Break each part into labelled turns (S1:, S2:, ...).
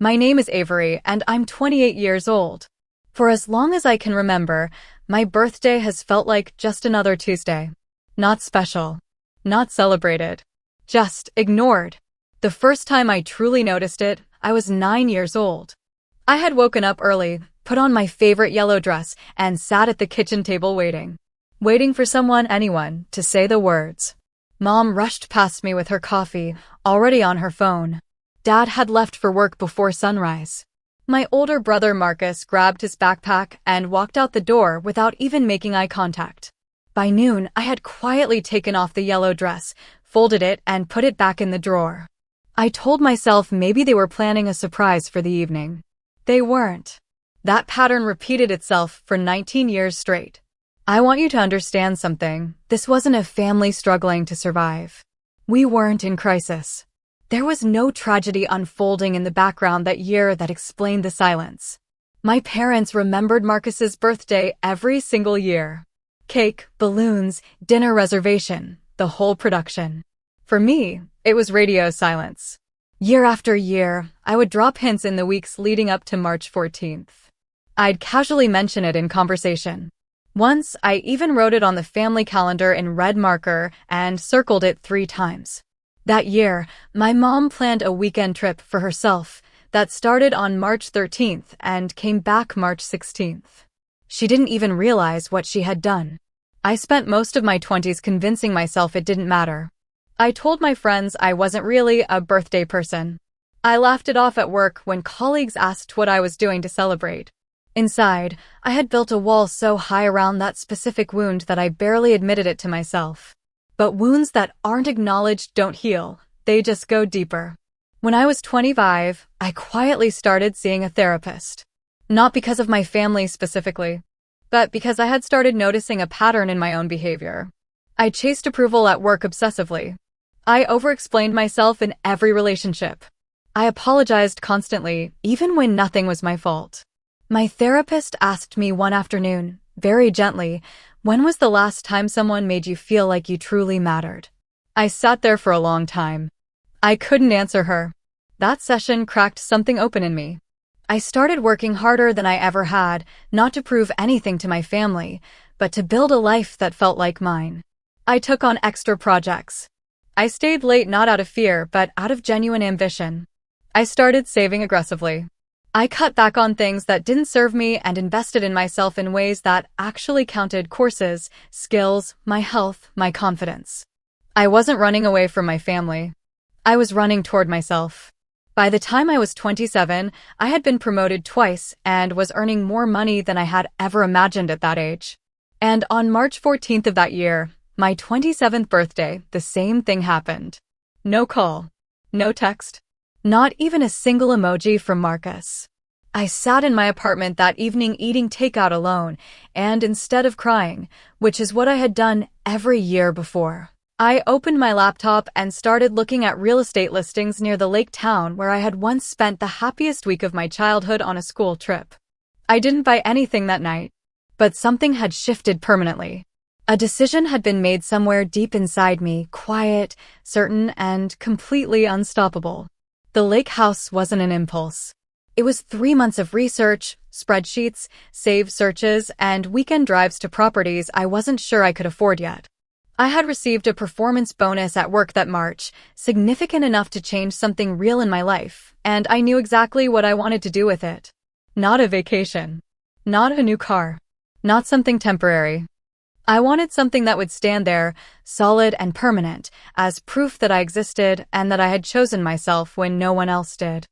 S1: My name is Avery, and I'm 28 years old. For as long as I can remember, my birthday has felt like just another Tuesday. Not special. Not celebrated. Just ignored. The first time I truly noticed it, I was 9 years old. I had woken up early, put on my favorite yellow dress, and sat at the kitchen table waiting. Waiting for anyone, to say the words. Mom rushed past me with her coffee, already on her phone. Dad had left for work before sunrise. My older brother Marcus grabbed his backpack and walked out the door without even making eye contact. By noon, I had quietly taken off the yellow dress, folded it, and put it back in the drawer. I told myself maybe they were planning a surprise for the evening. They weren't. That pattern repeated itself for 19 years straight. I want you to understand something. This wasn't a family struggling to survive. We weren't in crisis. There was no tragedy unfolding in the background that year that explained the silence. My parents remembered Marcus's birthday every single year. Cake, balloons, dinner reservation, the whole production. For me, it was radio silence. Year after year, I would drop hints in the weeks leading up to March 14th. I'd casually mention it in conversation. Once, I even wrote it on the family calendar in red marker and circled it 3 times. That year, my mom planned a weekend trip for herself that started on March 13th and came back March 16th. She didn't even realize what she had done. I spent most of my 20s convincing myself it didn't matter. I told my friends I wasn't really a birthday person. I laughed it off at work when colleagues asked what I was doing to celebrate. Inside, I had built a wall so high around that specific wound that I barely admitted it to myself. But wounds that aren't acknowledged don't heal, they just go deeper. When I was 25, I quietly started seeing a therapist. Not because of my family specifically, but because I had started noticing a pattern in my own behavior. I chased approval at work obsessively. I over-explained myself in every relationship. I apologized constantly, even when nothing was my fault. My therapist asked me one afternoon, very gently, when was the last time someone made you feel like you truly mattered? I sat there for a long time. I couldn't answer her. That session cracked something open in me. I started working harder than I ever had, not to prove anything to my family, but to build a life that felt like mine. I took on extra projects. I stayed late not out of fear, but out of genuine ambition. I started saving aggressively. I cut back on things that didn't serve me and invested in myself in ways that actually counted: courses, skills, my health, my confidence. I wasn't running away from my family. I was running toward myself. By the time I was 27, I had been promoted twice and was earning more money than I had ever imagined at that age. And on March 14th of that year, my 27th birthday, the same thing happened. No call. No text. Not even a single emoji from Marcus. I sat in my apartment that evening eating takeout alone, and instead of crying, which is what I had done every year before, I opened my laptop and started looking at real estate listings near the lake town where I had once spent the happiest week of my childhood on a school trip. I didn't buy anything that night, but something had shifted permanently. A decision had been made somewhere deep inside me, quiet, certain, and completely unstoppable. The lake house wasn't an impulse. It was 3 months of research, spreadsheets, save searches, and weekend drives to properties I wasn't sure I could afford yet. I had received a performance bonus at work that March, significant enough to change something real in my life, and I knew exactly what I wanted to do with it. Not a vacation. Not a new car. Not something temporary. I wanted something that would stand there, solid and permanent, as proof that I existed and that I had chosen myself when no one else did.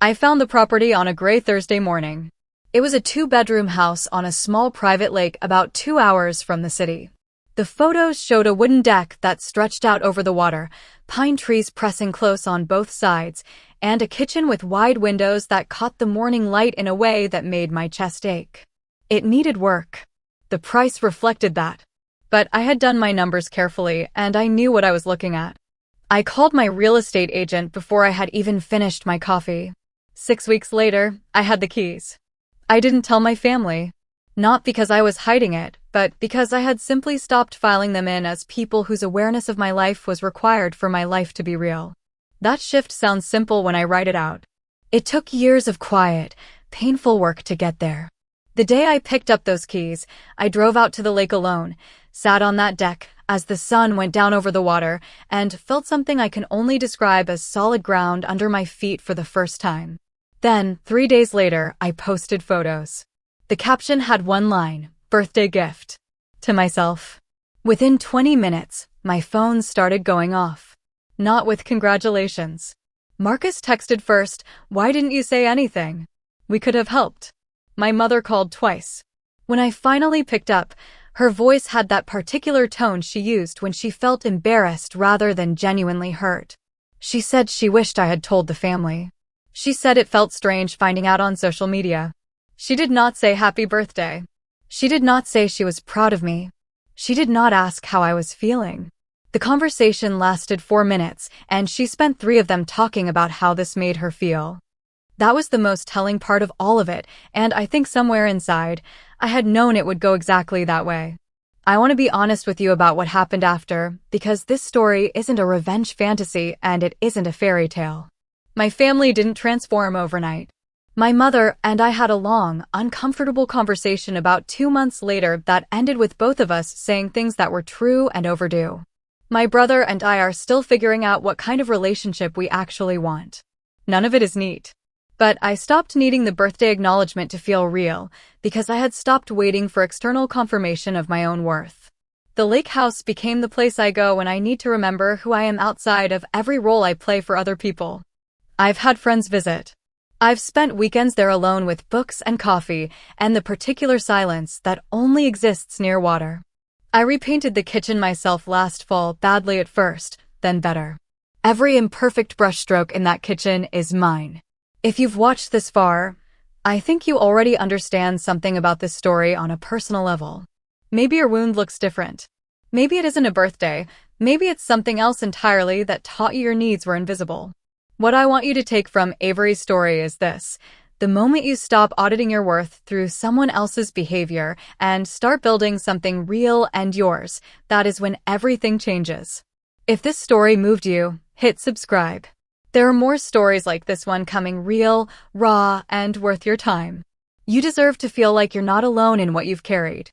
S1: I found the property on a gray Thursday morning. It was a 2-bedroom house on a small private lake about 2 hours from the city. The photos showed a wooden deck that stretched out over the water, pine trees pressing close on both sides, and a kitchen with wide windows that caught the morning light in a way that made my chest ache. It needed work. The price reflected that. But I had done my numbers carefully, and I knew what I was looking at. I called my real estate agent before I had even finished my coffee. 6 weeks later, I had the keys. I didn't tell my family. Not because I was hiding it, but because I had simply stopped filing them in as people whose awareness of my life was required for my life to be real. That shift sounds simple when I write it out. It took years of quiet, painful work to get there. The day I picked up those keys, I drove out to the lake alone, sat on that deck as the sun went down over the water, and felt something I can only describe as solid ground under my feet for the first time. Then, 3 days later, I posted photos. The caption had one line, "Birthday gift." To myself. Within 20 minutes, my phone started going off. Not with congratulations. Marcus texted first, "Why didn't you say anything? We could have helped." My mother called twice. When I finally picked up, her voice had that particular tone she used when she felt embarrassed rather than genuinely hurt. She said she wished I had told the family. She said it felt strange finding out on social media. She did not say happy birthday. She did not say she was proud of me. She did not ask how I was feeling. The conversation lasted 4 minutes, and she spent 3 of them talking about how this made her feel. That was the most telling part of all of it, and I think somewhere inside, I had known it would go exactly that way. I want to be honest with you about what happened after, because this story isn't a revenge fantasy and it isn't a fairy tale. My family didn't transform overnight. My mother and I had a long, uncomfortable conversation about 2 months later that ended with both of us saying things that were true and overdue. My brother and I are still figuring out what kind of relationship we actually want. None of it is neat. But I stopped needing the birthday acknowledgement to feel real, because I had stopped waiting for external confirmation of my own worth. The lake house became the place I go when I need to remember who I am outside of every role I play for other people. I've had friends visit. I've spent weekends there alone with books and coffee and the particular silence that only exists near water. I repainted the kitchen myself last fall, badly at first, then better. Every imperfect brushstroke in that kitchen is mine. If you've watched this far, I think you already understand something about this story on a personal level. Maybe your wound looks different. Maybe it isn't a birthday. Maybe it's something else entirely that taught you your needs were invisible. What I want you to take from Avery's story is this: the moment you stop auditing your worth through someone else's behavior and start building something real and yours, that is when everything changes. If this story moved you, hit subscribe. There are more stories like this one coming, real, raw, and worth your time. You deserve to feel like you're not alone in what you've carried.